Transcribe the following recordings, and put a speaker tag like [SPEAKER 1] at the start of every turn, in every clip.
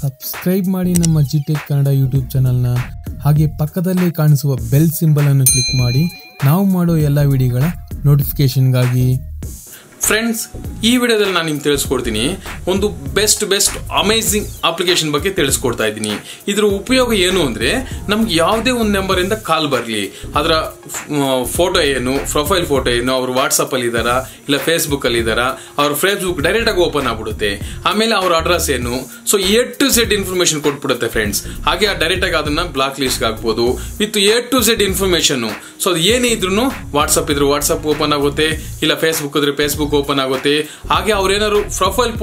[SPEAKER 1] Subscribe ಮಾಡಿ ನಮ್ಮ ಜಿಟೆಕ್ Kannada YouTube ಚಾನಲ್ನ. ಹಾಗೆ ಪಕ್ಕದಲ್ಲಿ ಕಾಣಿಸುವ ಬೆಲ್ ಸಿಂಬಲ್ ಅನ್ನು ಕ್ಲಿಕ್ ಮಾಡಿ ನಾವು ಮಾಡೋ ಎಲ್ಲ ವಿಡಿಯೋಗಳ ನೋಟಿಫಿಕೇಶನ್ಗಾಗಿ.
[SPEAKER 2] ಫ್ರೆಂಡ್ಸ್, ಈ ವಿಡಿಯೋದಲ್ಲಿ ನಾನು ನಿಮ್ಗೆ ತಿಳಿಸ್ಕೊಡ್ತೀನಿ ಒಂದು ಬೆಸ್ಟ್ ಅಮೇಝಿಂಗ್ ಅಪ್ಲಿಕೇಶನ್ ಬಗ್ಗೆ ತಿಳಿಸ್ಕೊಡ್ತಾ ಇದ್ದೀನಿ. ಇದರ ಉಪಯೋಗ ಏನು ಅಂದರೆ, ನಮ್ಗೆ ಯಾವುದೇ ಒಂದು ನಂಬರಿಂದ ಕಾಲ್ ಬರಲಿ, ಅದರ ಫೋಟೋ ಏನು, ಪ್ರೊಫೈಲ್ ಫೋಟೋ ಏನು, ಅವರು ವಾಟ್ಸಪ್ಪಲ್ಲಿ ಇದ್ದಾರಾ ಇಲ್ಲ ಫೇಸ್ಬುಕ್ಕಲ್ಲಿ ಇದ್ದಾರಾ, ಅವ್ರ ಫೇಸ್ಬುಕ್ ಡೈರೆಕ್ಟಾಗಿ ಓಪನ್ ಆಗ್ಬಿಡುತ್ತೆ. ಆಮೇಲೆ ಅವ್ರ ಅಡ್ರೆಸ್ ಏನು, so A to Z information ಕೊಟ್ಬಿಡುತ್ತೆ ಫ್ರೆಂಡ್ಸ್. ಹಾಗೆ ಡೈರೆಕ್ಟಾಗಿ ಅದನ್ನ ಬ್ಲಾಕ್ ಲಿಸ್ಟ್ಗೆ ಹಾಕ್ಬೋದು with A to Z information. So ಅದು ಏನೇ ಇದ್ರು ವಾಟ್ಸಪ್ ಇದ್ರು ವಾಟ್ಸಪ್ ಓಪನ್ ಆಗುತ್ತೆ, ಇಲ್ಲ ಫೇಸ್ಬುಕ್ ಇದ್ರೆ ಫೇಸ್ಬುಕ್ ಓಪನ್ ಆಗುತ್ತೆ. ಹಾಗೆ ಅವ್ರೇನಾದ್ರು ಪ್ರೊಫೈಲ್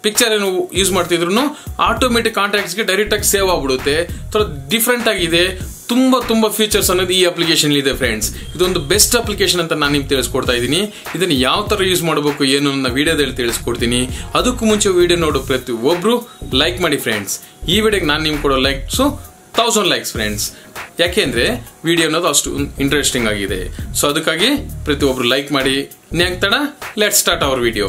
[SPEAKER 2] ಪಿಕ್ಚರ್ ಏನು ಯೂಸ್ ಮಾಡ್ತಿದ್ರು ಆಟೋಮೆಟಿಕ್ ಕಾಂಟ್ಯಾಕ್ಟ್ಸ್ಗೆ ಡೈರೆಕ್ಟ್ ಆಗಿ ಸೇವ್ ಆಗ್ಬಿಡುತ್ತೆ. ಥೋड़ा ಡಿಫ್ರೆಂಟ್ ಆಗಿದೆ. ತುಂಬಾ ಫೀಚರ್ಸ್ ಅನ್ನೋದು ಈ ಅಪ್ಲಿಕೇಶನ್ ಇದೆ ಫ್ರೆಂಡ್ಸ್. ಇದೊಂದು ಬೆಸ್ಟ್ ಅಪ್ಲಿಕೇಶನ್ ಅಂತ ನಾನು ನಿಮ್ಗೆ ತಿಳಿಸ್ಕೊಡ್ತಾ ಇದ್ದೀನಿ. ಇದನ್ನು ಯಾವ ತರ ಯೂಸ್ ಮಾಡಬೇಕು ಏನು ನನ್ನ ವಿಡಿಯೋದಲ್ಲಿ ತಿಳಿಸ್ಕೊಡ್ತೀನಿ. ಅದಕ್ಕೂ ಮುಂಚೆ ವಿಡಿಯೋ ನೋಡೋ ಪ್ರತಿ ಒಬ್ರು ಲೈಕ್ ಮಾಡಿ ಫ್ರೆಂಡ್ಸ್. ಈ ವಿಡಿಯೋಗೆ ನಾನು ನಿಮ್ಗೆ ಕೊಡೋ ಲೈಕ್ಸು 1000 ಲೈಕ್ಸ್ ಫ್ರೆಂಡ್ಸ್. ಯಾಕೆಂದ್ರೆ ವಿಡಿಯೋ ಅನ್ನೋದು ಅಷ್ಟು ಇಂಟ್ರೆಸ್ಟಿಂಗ್ ಆಗಿದೆ. ಸೊ ಅದಕ್ಕಾಗಿ ಪ್ರತಿಯೊಬ್ರು ಲೈಕ್ ಮಾಡಿ. ಇನ್ಯಾಕ್ ತಡ, let's start hour video.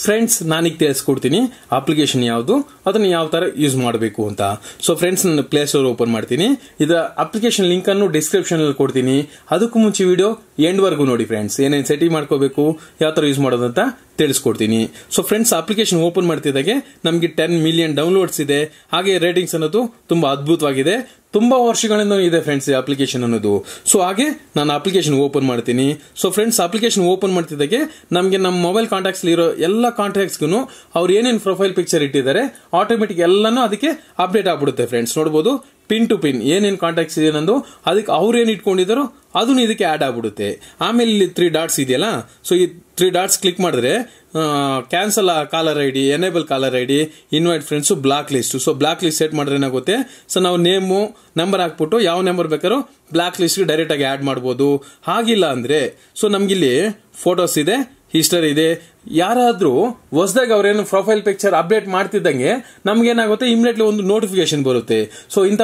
[SPEAKER 2] Friends, ನಾನೀಗ ತಿಳಿಸ್ಕೊಡ್ತೀನಿ ಅಪ್ಲಿಕೇಶನ್ ಯಾವುದು, ಅದನ್ನು ಯಾವ ತರ ಯೂಸ್ ಮಾಡಬೇಕು ಅಂತ. ಸೊ ಫ್ರೆಂಡ್ಸ್, ನಾನು ಪ್ಲೇ ಸ್ಟೋರ್ ಓಪನ್ ಮಾಡ್ತೀನಿ. ಇದರ ಅಪ್ಲಿಕೇಶನ್ ಲಿಂಕ್ ಅನ್ನು ಡಿಸ್ಕ್ರಿಪ್ಷನ್ ಅಲ್ಲಿ ಕೊಡ್ತೀನಿ. ಅದಕ್ಕೂ ಮುಂಚೆ ವಿಡಿಯೋ ಎಂಡ್ ವರ್ಗು ನೋಡಿ ಫ್ರೆಂಡ್ಸ್. ಏನೇನು ಸೆಟ್ಟಿಂಗ್ ಮಾಡ್ಕೋಬೇಕು, ಯಾವ ತರ ಯೂಸ್ ಮಾಡೋದು ಅಂತ ತಿಳಿಸ್ಕೊಡ್ತೀನಿ. ಸೊ ಫ್ರೆಂಡ್ಸ್, ಅಪ್ಲಿಕೇಶನ್ ಓಪನ್ ಮಾಡ್ತಿದ್ದಾಗೆ ನಮಗೆ 10 ಮಿಲಿಯನ್ ಡೌನ್ಲೋಡ್ಸ್ ಇದೆ. ಹಾಗೆ ರೇಟಿಂಗ್ಸ್ ಅನ್ನೋದು ತುಂಬಾ ಅದ್ಭುತವಾಗಿದೆ. ತುಂಬಾ ವರ್ಷಗಳಿಂದ ಇದೆ ಫ್ರೆಂಡ್ಸ್ ಈ ಅಪ್ಲಿಕೇಶನ್ ಅನ್ನೋದು. ಸೊ ಹಾಗೆ ನಾನು ಅಪ್ಲಿಕೇಶನ್ ಓಪನ್ ಮಾಡ್ತೀನಿ. ಸೊ ಫ್ರೆಂಡ್ಸ್, ಅಪ್ಲಿಕೇಶನ್ ಓಪನ್ ಮಾಡ್ತಿದ್ದಾಗೆ ನಮಗೆ ನಮ್ಮ ಮೊಬೈಲ್ ಕಾಂಟ್ಯಾಕ್ಟ್ಸ್ ಇರೋ ಎಲ್ಲ ಕಾಂಟ್ಯಾಕ್ಟ್ಸ್ಗೂ ಅವ್ರು ಏನೇನು ಪ್ರೊಫೈಲ್ ಪಿಕ್ಚರ್ ಇಟ್ಟಿದ್ದಾರೆ ಆಟೋಮೆಟಿಕ್ ಎಲ್ಲಾನು ಅದಕ್ಕೆ ಅಪ್ಡೇಟ್ ಆಗ್ಬಿಡುತ್ತೆ ಫ್ರೆಂಡ್ಸ್. ನೋಡಬಹುದು, ಪಿನ್ ಟು ಪಿನ್ ಏನೇನು ಕಾಂಟ್ಯಾಕ್ಟ್ಸ್ ಇದೆ ನಂದು ಅದಕ್ಕೆ ಅವ್ರು ಏನ್ ಇಟ್ಕೊಂಡಿದ್ದಾರೋ ಅದನ್ನು ಇದಕ್ಕೆ ಆಡ್ ಆಗ್ಬಿಡುತ್ತೆ. ಆಮೇಲೆ ಇಲ್ಲಿ 3 ಡಾಟ್ಸ್ ಇದೆಯಲ್ಲ, ಸೊ ಈ 3 ಡಾಟ್ಸ್ ಕ್ಲಿಕ್ ಮಾಡಿದ್ರೆ cancel caller ID, enable caller ID, invite friends, block list. So block list set ಮಾಡಿದ್ರೆ ಏನಾಗುತ್ತೆ, ಸೊ ನಾವು ನೇಮು ನಂಬರ್ ಹಾಕ್ಬಿಟ್ಟು ಯಾವ ನಂಬರ್ ಬೇಕಾದ್ರೂ ಬ್ಲಾಕ್ ಲಿಸ್ಟ್ ಡೈರೆಕ್ಟ್ ಆಗಿ ಆಡ್ ಮಾಡಬಹುದು. ಹಾಗಿಲ್ಲ ಅಂದ್ರೆ ಸೊ ನಮ್ಗಿಲ್ಲಿ ಫೋಟೋಸ್ ಇದೆ, ಹಿಸ್ಟರಿ ಇದೆ. ಯಾರಾದ್ರೂ ಹೊಸದಾಗಿ ಅವ್ರೇನು ಪ್ರೊಫೈಲ್ ಪಿಕ್ಚರ್ ಅಪ್ಡೇಟ್ ಮಾಡ್ತಿದ್ದಂಗೆ ನಮ್ಗೇನಾಗುತ್ತೆ, ಇಮಿಡಿಯೇಟ್ಲಿ ಒಂದು ನೋಟಿಫಿಕೇಶನ್ ಬರುತ್ತೆ. ಸೊ ಇಂಥ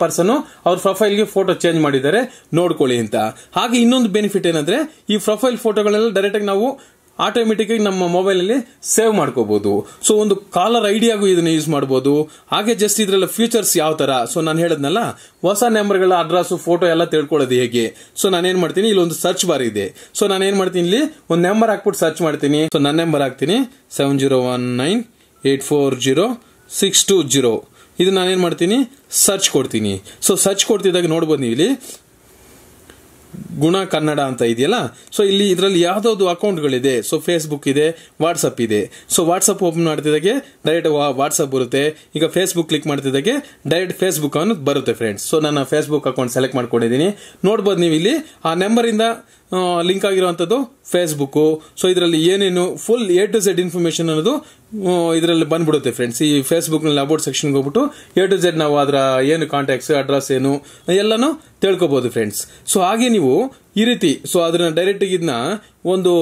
[SPEAKER 2] ಪರ್ಸನ್ ಅವ್ರ ಪ್ರೊಫೈಲ್ಗೆ ಫೋಟೋ ಚೇಂಜ್ ಮಾಡಿದ್ದಾರೆ ನೋಡ್ಕೊಳ್ಳಿ ಅಂತ. ಹಾಗೆ ಇನ್ನೊಂದು ಬೆನಿಫಿಟ್ ಏನಂದ್ರೆ, ಈ ಪ್ರೊಫೈಲ್ ಫೋಟೋಗಳೆಲ್ಲ ಡೈರೆಕ್ಟ್ ಆಗಿ ನಾವು ಆಟೋಮೆಟಿಕ್ ಆಗಿ ನಮ್ಮ ಮೊಬೈಲ್ ಅಲ್ಲಿ ಸೇವ್ ಮಾಡ್ಕೋಬಹುದು. ಸೊ ಒಂದು ಕಾಲರ್ ಐಡಿಯಾಗೂ ಇದನ್ನ ಯೂಸ್ ಮಾಡಬಹುದು. ಹಾಗೆ ಜಸ್ಟ್ ಇದ್ರೆಲ್ಲ ಫ್ಯೂಚರ್ಸ್ ಯಾವ ತರ, ಸೊ ನಾನು ಹೇಳದ್ನಲ್ಲ, ಹೊಸ ನಂಬರ್ಗಳ ಅಡ್ರೆಸ್ ಫೋಟೋ ಎಲ್ಲ ತಿಳ್ಕೊಳ್ಳೋದು ಹೇಗೆ. ಸೊ ನಾನೇನ್ ಮಾಡ್ತೀನಿ, ಇಲ್ಲಿ ಒಂದು ಸರ್ಚ್ ಬಾರ್ ಇದೆ. ಸೊ ನಾನೇನ್ ಮಾಡ್ತೀನಿ, ಇಲ್ಲಿ ಒಂದು ನಂಬರ್ ಹಾಕ್ಬಿಟ್ಟು ಸರ್ಚ್ ಮಾಡ್ತೀನಿ. ಸೊ ನನ್ನ ನಂಬರ್ ಹಾಕ್ತೀನಿ 7019840620. ಇದು ನಾನೇನ್ ಮಾಡ್ತೀನಿ, ಸರ್ಚ್ ಕೊಡ್ತೀನಿ. ಸೊ ಸರ್ಚ್ ಕೊಡ್ತಿದ್ದಾಗ ನೋಡ್ಬೋದು ನೀವು ಇಲ್ಲಿ ಗುಣ ಕನ್ನಡ ಅಂತ ಇದೆಯಲ್ಲ. ಸೊ ಇಲ್ಲಿ ಇದರಲ್ಲಿ ಯಾವ್ದಾವ್ದು ಅಕೌಂಟ್ಗಳಿದೆ. ಸೊ ಫೇಸ್ಬುಕ್ ಇದೆ, ವಾಟ್ಸಪ್ ಇದೆ. ಸೊ ವಾಟ್ಸಪ್ ಓಪನ್ ಮಾಡ್ತಿದ್ದಾಗೆ ಡೈರೆಕ್ಟ್ ವಾಟ್ಸಪ್ ಬರುತ್ತೆ. ಈಗ ಫೇಸ್ಬುಕ್ ಕ್ಲಿಕ್ ಮಾಡ್ತಿದ್ದಾಗೆ ಡೈರೆಕ್ಟ್ ಫೇಸ್ಬುಕ್ ಅನ್ನೋದು ಬರುತ್ತೆ ಫ್ರೆಂಡ್ಸ್. ಸೊ ನನ್ನ ಫೇಸ್ಬುಕ್ ಅಕೌಂಟ್ ಸೆಲೆಕ್ಟ್ ಮಾಡ್ಕೊಂಡಿದ್ದೀನಿ. ನೋಡ್ಬೋದು ನೀವು ಇಲ್ಲಿ ಆ ನಂಬರ್ ಇಂದ ಲಿಂಕ್ ಆಗಿರುವಂತದ್ದು ಫೇಸ್ಬುಕ್. ಸೊ ಇದರಲ್ಲಿ ಏನೇನು full A to Z information ಅನ್ನೋದು ಇದರಲ್ಲಿ ಬಂದ್ಬಿಡುತ್ತೆ ಫ್ರೆಂಡ್ಸ್. ಈ ಫೇಸ್ಬುಕ್ ನಲ್ಲಿ ಅಬೌಟ್ ಸೆಕ್ಷನ್ ಹೋಗ್ಬಿಟ್ಟು A to Z ನಾವು ಅದರ ಏನು ಕಾಂಟ್ಯಾಕ್ಟ್ಸ್, ಅಡ್ರೆಸ್ ಏನು ಎಲ್ಲಾನು ತಿಳ್ಕೊಬಹುದು ಫ್ರೆಂಡ್ಸ್. ಸೊ ಹಾಗೆ ನೀವು ಈ ರೀತಿ ಸೊ ಅದನ್ನ ಡೈರೆಕ್ಟ್ ಇದನ್ನ ಒಂದು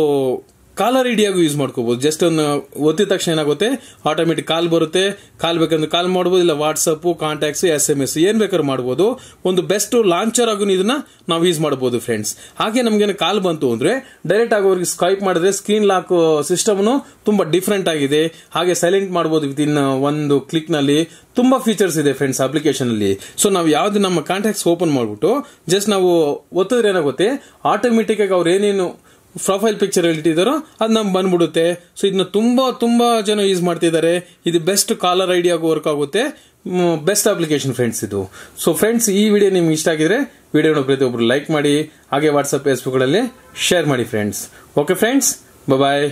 [SPEAKER 2] ಕಾಲರ್ ಐಡಿಯಾಗೂ ಯೂಸ್ ಮಾಡ್ಕೋಬಹುದು. ಜಸ್ಟ್ ಒಂದು ಒತ್ತಿದ ತಕ್ಷಣ ಏನಾಗುತ್ತೆ, ಆಟೋಮೆಟಿಕ್ ಕಾಲ್ ಬರುತ್ತೆ. ಕಾಲ್ ಬೇಕಂದ್ರೆ ಕಾಲ್ ಮಾಡಬಹುದು, ಇಲ್ಲ ವಾಟ್ಸಪ್, ಕಾಂಟ್ಯಾಕ್ಟ್ಸ್, SMS ಏನ್ ಬೇಕಾದ್ರೂ ಮಾಡಬಹುದು. ಒಂದು ಬೆಸ್ಟ್ ಲಾಂಚರ್ ಆಗೂ ಇದನ್ನ ನಾವು ಯೂಸ್ ಮಾಡಬಹುದು ಫ್ರೆಂಡ್ಸ್. ಹಾಗೆ ನಮ್ಗೆ ಕಾಲ್ ಬಂತು ಅಂದ್ರೆ ಡೈರೆಕ್ಟ್ ಆಗಿ ಅವ್ರಿಗೆ ಸ್ಕೈಪ್ ಮಾಡಿದ್ರೆ ಸ್ಕ್ರೀನ್ ಲಾಕ್ ಸಿಸ್ಟಮ್ ತುಂಬಾ ಡಿಫ್ರೆಂಟ್ ಆಗಿದೆ. ಹಾಗೆ ಸೈಲೆಂಟ್ ಮಾಡಬಹುದು ವಿತ್ ಇನ್ ಒಂದು ಕ್ಲಿಕ್ ನಲ್ಲಿ. ತುಂಬಾ ಫೀಚರ್ಸ್ ಇದೆ ಫ್ರೆಂಡ್ಸ್ ಅಪ್ಲಿಕೇಶನ್ ಅಲ್ಲಿ. ಸೊ ನಾವು ಯಾವ್ದು ನಮ್ಮ ಕಾಂಟ್ಯಾಕ್ಟ್ಸ್ ಓಪನ್ ಮಾಡ್ಬಿಟ್ಟು ಜಸ್ಟ್ ನಾವು ಒತ್ತಿದ್ರೆ ಏನಾಗುತ್ತೆ, ಆಟೋಮೆಟಿಕ್ ಆಗಿ ಅವ್ರು ಏನೇನು ಪ್ರೊಫೈಲ್ ಪಿಕ್ಚರ್ ಇಟ್ಟಿದ್ದಾರೋ ಅದು ನಮ್ಗೆ ಬಂದ್ಬಿಡುತ್ತೆ. ಸೊ ಇದನ್ನ ತುಂಬಾ ಜನ ಯೂಸ್ ಮಾಡ್ತಿದ್ದಾರೆ. ಇದು ಬೆಸ್ಟ್ ಕಾಲರ್ ಐಡಿಯಾಗೂ ವರ್ಕ್ ಆಗುತ್ತೆ. ಬೆಸ್ಟ್ ಅಪ್ಲಿಕೇಶನ್ ಫ್ರೆಂಡ್ಸ್ ಇದು. ಸೊ ಫ್ರೆಂಡ್ಸ್, ಈ ವಿಡಿಯೋ ನಿಮ್ಗೆ ಇಷ್ಟ ಆಗಿದ್ರೆ ವಿಡಿಯೋನ ಪ್ರತಿಯೊಬ್ಬರು ಲೈಕ್ ಮಾಡಿ. ಹಾಗೆ ವಾಟ್ಸಪ್, ಫೇಸ್ಬುಕ್ ಗಳಲ್ಲಿ ಶೇರ್ ಮಾಡಿ ಫ್ರೆಂಡ್ಸ್. ಓಕೆ ಫ್ರೆಂಡ್ಸ್, ಬಾಯ್.